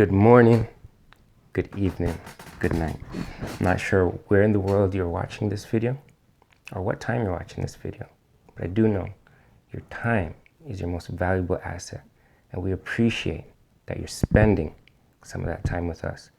Good morning, good evening, good night. I'm not sure where in the world you're watching this video or what time you're watching this video, but I do know your time is your most valuable asset, and we appreciate that you're spending some of that time with us.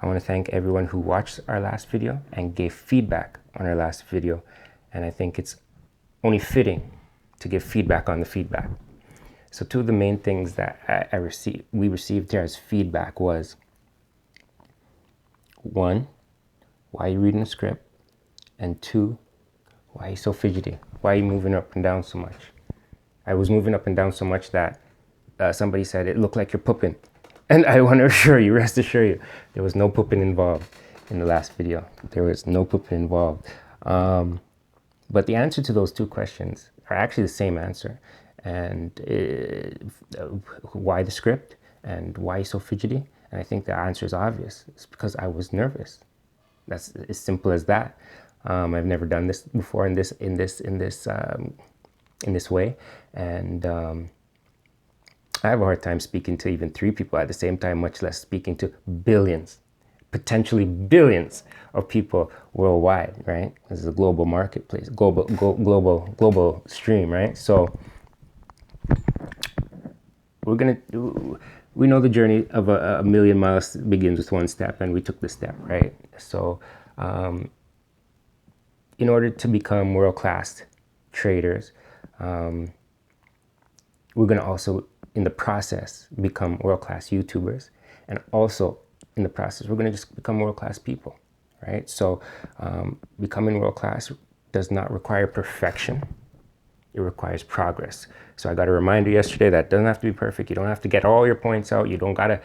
I want to thank everyone who watched our last video and gave feedback on our last video, and I think it's only fitting to give feedback on the feedback. So two of the main things that we received here as feedback was, one, why are you reading the script? And two, why are you so fidgety? Why are you moving up and down so much? I was moving up and down so much that somebody said it looked like you're pooping. And I want to rest assure you, there was no pooping involved in the last video. There was no pooping involved. But the answer to those two questions are actually the same answer. And why the script and why so fidgety? And I think the answer is obvious. It's because I was nervous. That's as simple as that. I've never done this before in this way, and I have a hard time speaking to even 3 people at the same time, much less speaking to billions, potentially billions of people worldwide. Right? This is a global marketplace, global stream. Right? So we know the journey of a million miles begins with one step, and we took the step, right? So in order to become world-class traders, we're going to also, in the process, become world-class YouTubers, and also in the process, we're going to just become world-class people, right? So becoming world-class does not require perfection. It requires progress. So I got a reminder yesterday that it doesn't have to be perfect. You don't have to get all your points out. You don't gotta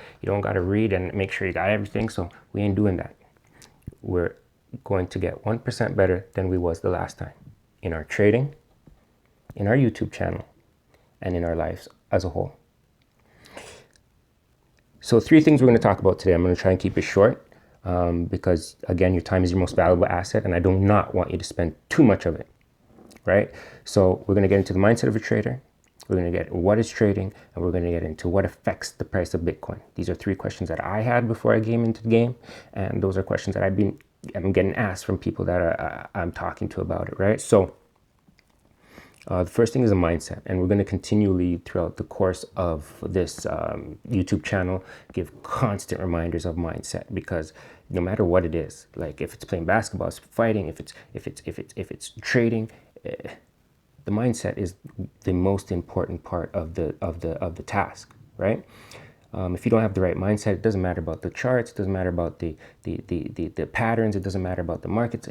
read and make sure you got everything. So we ain't doing that. We're going to get 1% better than we was the last time in our trading, in our YouTube channel, and in our lives as a whole. So 3 things we're going to talk about today. I'm going to try and keep it short because, again, your time is your most valuable asset, and I do not want you to spend too much of it. Right? So we're going to get into the mindset of a trader. We're going to get what is trading, and we're going to get into what affects the price of Bitcoin. These are 3 questions that I had before I came into the game, and those are questions that I'm getting asked from people that I'm talking to about it. Right? So the first thing is a mindset, and we're going to continually throughout the course of this YouTube channel give constant reminders of mindset, because no matter what it is, like if it's playing basketball, it's fighting, if it's trading, the mindset is the most important part of the task, right? If you don't have the right mindset, it doesn't matter about the charts, it doesn't matter about the patterns, it doesn't matter about the markets.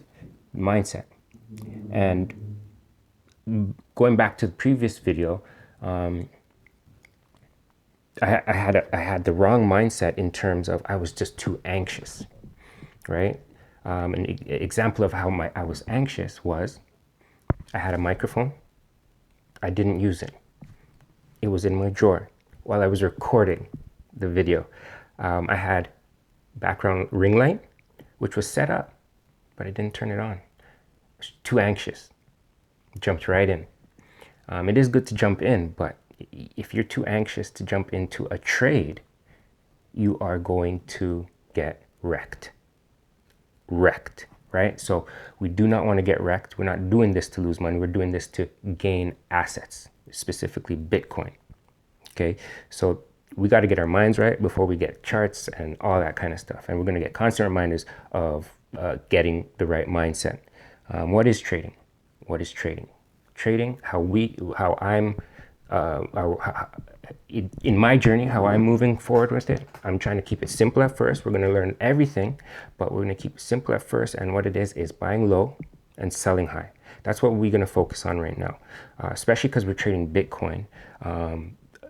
Mindset. And going back to the previous video, I had the wrong mindset in terms of I was just too anxious, right? An example of how I was anxious was, I had a microphone. I didn't use it. It was in my drawer while I was recording the video. I had background ring light, which was set up, but I didn't turn it on. I was too anxious. Jumped right in. It is good to jump in, but if you're too anxious to jump into a trade, you are going to get wrecked. Right? So we do not want to get wrecked. We're not doing this to lose money. We're doing this to gain assets, specifically Bitcoin. Okay? So we got to get our minds right before we get charts and all that kind of stuff. And we're going to get constant reminders of getting the right mindset. What is trading? What is trading? Trading, in my journey, how I'm moving forward with it, I'm trying to keep it simple at first. We're going to learn everything, but we're going to keep it simple at first. And what it is buying low and selling high. That's what we're going to focus on right now, especially because we're trading Bitcoin.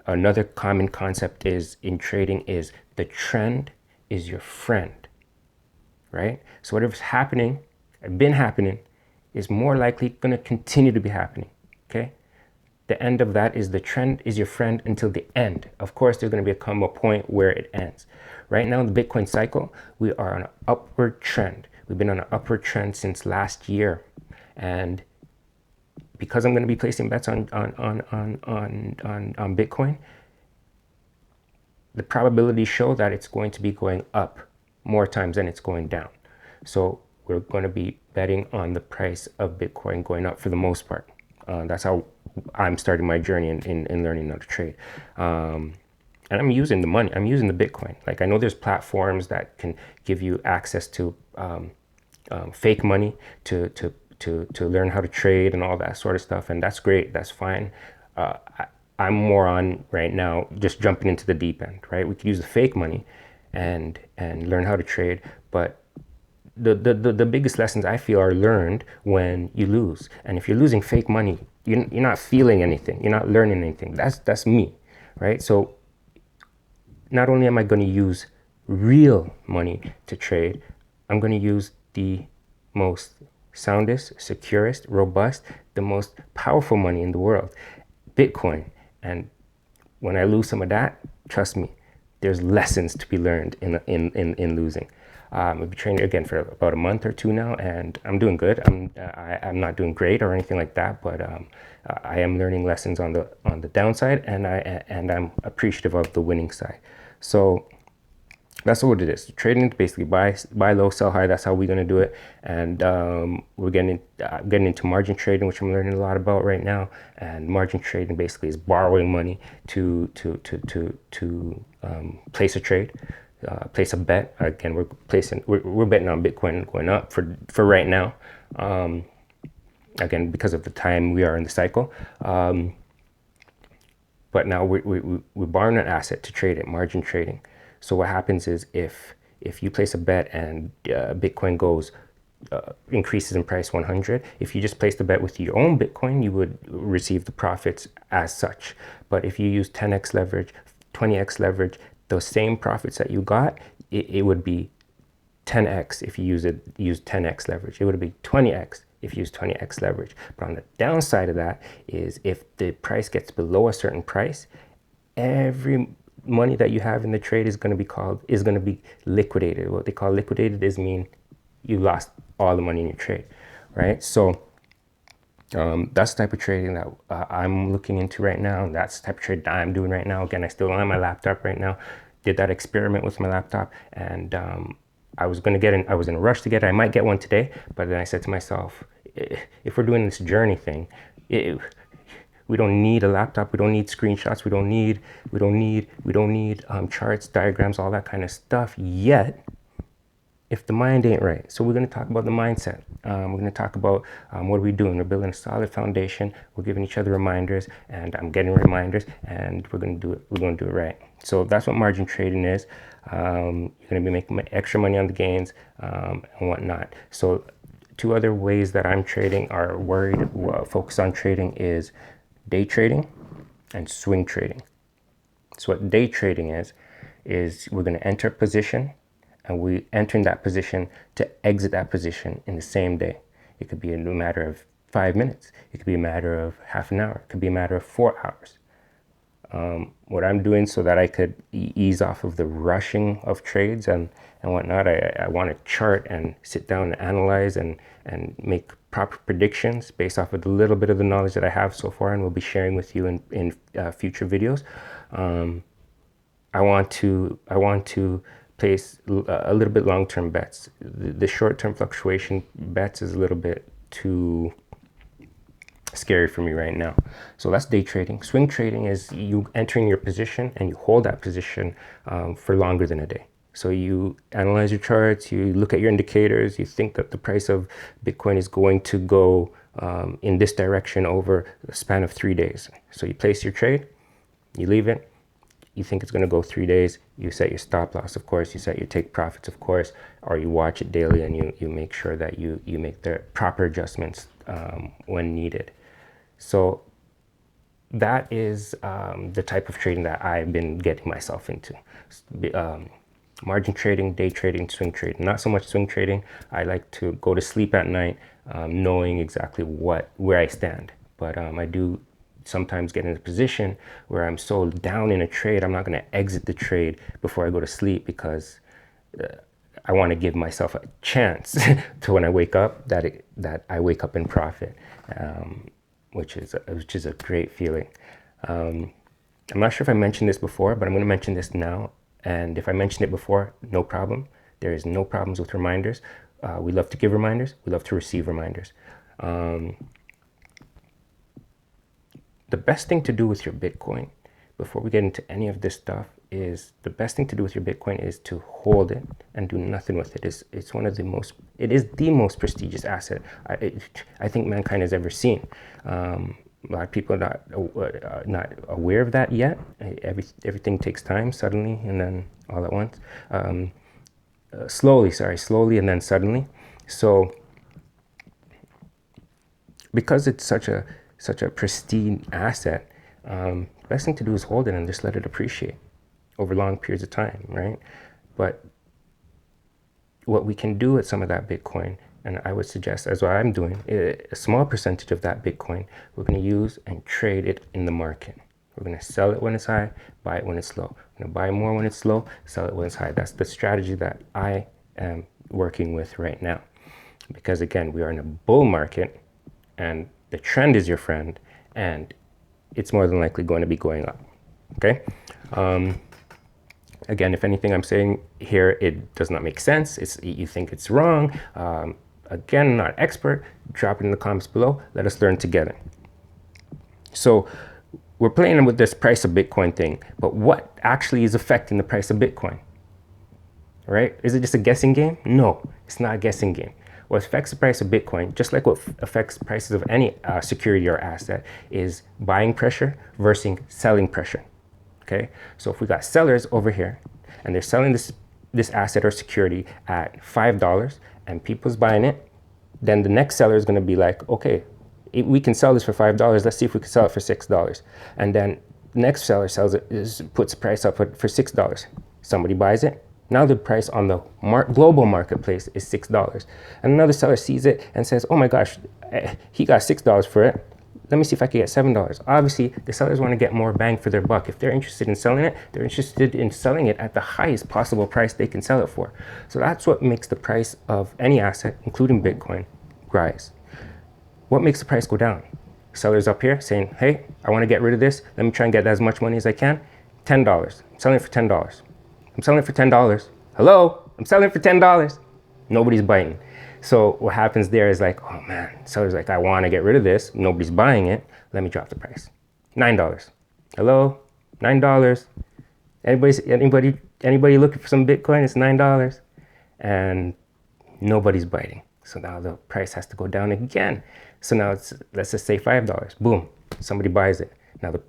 Another common concept in trading is the trend is your friend, right? So whatever's happening, been happening, is more likely going to continue to be happening, okay? The end of that is the trend is your friend until the end. Of course, there's going to become a point where it ends. Right now in the Bitcoin cycle, we are on an upward trend. We've been on an upward trend since last year. And because I'm going to be placing bets on Bitcoin, the probabilities show that it's going to be going up more times than it's going down. So we're going to be betting on the price of Bitcoin going up for the most part. That's how I'm starting my journey in learning how to trade. And I'm using the money. I'm using the Bitcoin. Like, I know there's platforms that can give you access to fake money to learn how to trade and all that sort of stuff. And that's great. That's fine. I'm more on right now just jumping into the deep end, right? We could use the fake money and learn how to trade, but the biggest lessons I feel are learned when you lose. And if you're losing fake money, you're not feeling anything. You're not learning anything. That's me, right? So not only am I going to use real money to trade, I'm going to use the most soundest, securest, robust, the most powerful money in the world, Bitcoin. And when I lose some of that, trust me, there's lessons to be learned in losing. I've been training again for about a month or two now, and I'm doing good. I'm not doing great or anything like that, but I am learning lessons on the downside, and I'm appreciative of the winning side. So that's what it is. Trading is basically buy low, sell high. That's how we're gonna do it. And we're getting into margin trading, which I'm learning a lot about right now. And margin trading basically is borrowing money to place a trade, place a bet. Again, we're betting on Bitcoin going up for right now. Again, because of the time we are in the cycle. But now we're borrowing an asset to trade it, margin trading. So what happens is if you place a bet and Bitcoin goes increases in price 100, if you just place the bet with your own Bitcoin, you would receive the profits as such. But if you use 10x leverage, 20x leverage, those same profits that you got, it would be 10x if you use 10x leverage. It would be 20x if you use 20x leverage. But on the downside of that is if the price gets below a certain price, every money that you have in the trade is going to be liquidated. What they call liquidated is mean you lost all the money in your trade, right? So that's the type of trading that I'm looking into right now. That's the type of trade that I'm doing right now. Again, I still don't have my laptop right now. Did that experiment with my laptop, and I was in a rush to get it. I might get one today, but then I said to myself, if we're doing this journey thing, we don't need a laptop. We don't need screenshots. We don't need charts, diagrams, all that kind of stuff yet, if the mind ain't right. So we're going to talk about the mindset. We're going to talk about what are we doing. We're building a solid foundation. We're giving each other reminders, and I'm getting reminders, and we're going to do it. We're going to do it right. So that's what margin trading is. You're going to be making extra money on the gains and whatnot. So two other ways that I'm trading are focus on trading is day trading and swing trading. So what day trading is we're going to enter a position, and we enter in that position to exit that position in the same day. It could be a matter of 5 minutes. It could be a matter of half an hour. It could be a matter of 4 hours. What I'm doing so that I could ease off of the rushing of trades and whatnot, I want to chart and sit down and analyze and make proper predictions based off of the little bit of the knowledge that I have so far, and will be sharing with you in future videos. I want to place a little bit long-term bets. The short-term fluctuation bets is a little bit too scary for me right now. So that's day trading. Swing trading is you entering your position and you hold that position for longer than a day. So you analyze your charts, you look at your indicators, you think that the price of Bitcoin is going to go in this direction over the span of 3 days. So you place your trade, you leave it, you think it's going to go 3 days, you set your stop loss, of course, you set your take profits, of course, or you watch it daily and you make sure that you make the proper adjustments when needed. So that is the type of trading that I've been getting myself into. Margin trading, day trading, swing trading. Not so much swing trading. I like to go to sleep at night knowing exactly where I stand. But I do sometimes get in a position where I'm so down in a trade, I'm not going to exit the trade before I go to sleep, because I want to give myself a chance to when I wake up that I wake up in profit, which is a great feeling. I'm not sure if I mentioned this before, but I'm going to mention this now. And if I mentioned it before, no problem. There is no problems with reminders. We love to give reminders. We love to receive reminders. The best thing to do with your Bitcoin, before we get into any of this stuff, is the best thing to do with your Bitcoin is to hold it and do nothing with it. It's one of the most, it is the most prestigious asset I think mankind has ever seen. A lot of people are not aware of that yet. Everything takes time, suddenly and then all at once. Slowly and then suddenly. So because it's such a pristine asset, best thing to do is hold it and just let it appreciate over long periods of time, right? But what we can do with some of that Bitcoin, and I would suggest, as what I'm doing, a small percentage of that Bitcoin, we're going to use and trade it in the market. We're going to sell it when it's high, buy it when it's low. We're going to buy more when it's low, sell it when it's high. That's the strategy that I am working with right now. Because again, we are in a bull market and the trend is your friend and it's more than likely going to be going up. Okay? Again, if anything I'm saying here, it does not make sense, you think it's wrong, again, not expert, drop it in the comments below. Let us learn together. So we're playing with this price of Bitcoin thing, but what actually is affecting the price of Bitcoin? Right? Is it just a guessing game? No, it's not a guessing game. What affects the price of Bitcoin, just like what affects prices of any security or asset, is buying pressure versus selling pressure. Okay, so if we got sellers over here and they're selling this asset or security at $5 and people's buying it, then the next seller is going to be like, okay, we can sell this for $5. Let's see if we can sell it for $6. And then the next seller sells it, puts the price up for $6. Somebody buys it. Now the price on the global marketplace is $6. And another seller sees it and says, oh my gosh, he got $6 for it. Let me see if I can get $7. Obviously, the sellers want to get more bang for their buck. If they're interested in selling it, they're interested in selling it at the highest possible price they can sell it for. So that's what makes the price of any asset, including Bitcoin, rise. What makes the price go down? Sellers up here saying, hey, I want to get rid of this. Let me try and get as much money as I can. $10. I'm selling it for $10. I'm selling it for $10. Hello? I'm selling it for $10. Nobody's biting. So what happens there is like, oh man, seller's like, I want to get rid of this. Nobody's buying it. Let me drop the price. $9. Hello? $9. Anybody looking for some Bitcoin? It's $9. And nobody's biting. So now the price has to go down again. So now it's, let's just say $5. Boom, somebody buys it. Now the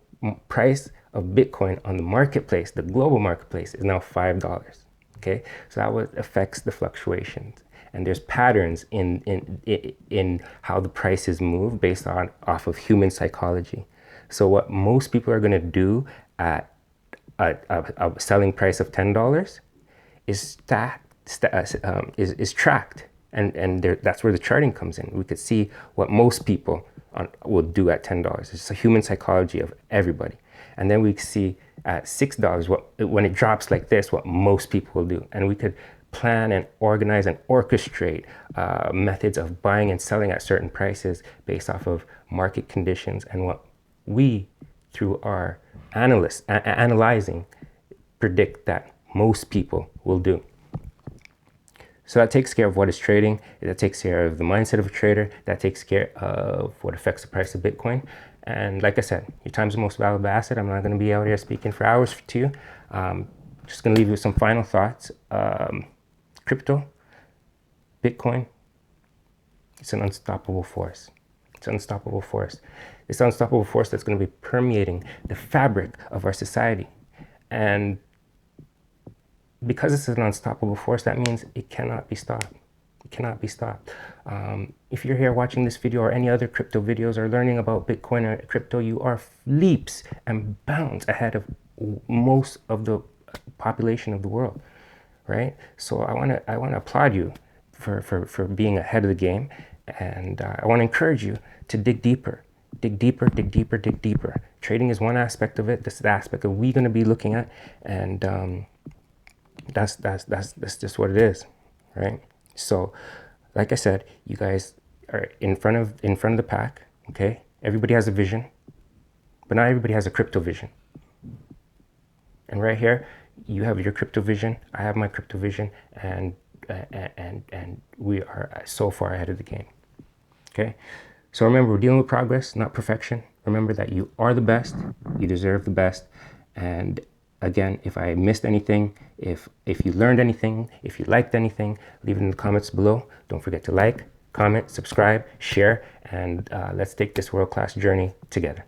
price of Bitcoin on the marketplace, the global marketplace, is now $5. Okay, so that what affects the fluctuations. And there's patterns in how the prices move based off of human psychology. So what most people are going to do at a selling price of $10 is tracked, and that's where the charting comes in. We could see what most people will do at $10. It's a human psychology of everybody. And then we see at $6 when it drops like this, what most people will do. And we could plan and organize and orchestrate methods of buying and selling at certain prices based off of market conditions and what we, through our analyzing, predict that most people will do. So that takes care of what is trading. That takes care of the mindset of a trader. That takes care of what affects the price of Bitcoin. And like I said, your time is the most valuable asset. I'm not going to be out here speaking for hours to you. Just going to leave you with some final thoughts. Crypto, Bitcoin, it's an unstoppable force. It's an unstoppable force. It's an unstoppable force that's going to be permeating the fabric of our society. And because it's an unstoppable force, that means it cannot be stopped. It cannot be stopped. If you're here watching this video or any other crypto videos or learning about Bitcoin or crypto, you are leaps and bounds ahead of most of the population of the world, right? So I want to applaud you for being ahead of the game, and I want to encourage you to dig deeper. Dig deeper, dig deeper, dig deeper. Trading is one aspect of it. This is the aspect that we're going to be looking at, and that's just what it is, right? So, like I said, you guys are in front of the pack. Okay, everybody has a vision, but not everybody has a crypto vision. And right here, you have your crypto vision. I have my crypto vision, and we are so far ahead of the game. Okay, so remember, we're dealing with progress, not perfection. Remember that you are the best, you deserve the best. And again, if I missed anything, if you learned anything, if you liked anything, leave it in the comments below. Don't forget to like, comment, subscribe, share, and let's take this world-class journey together.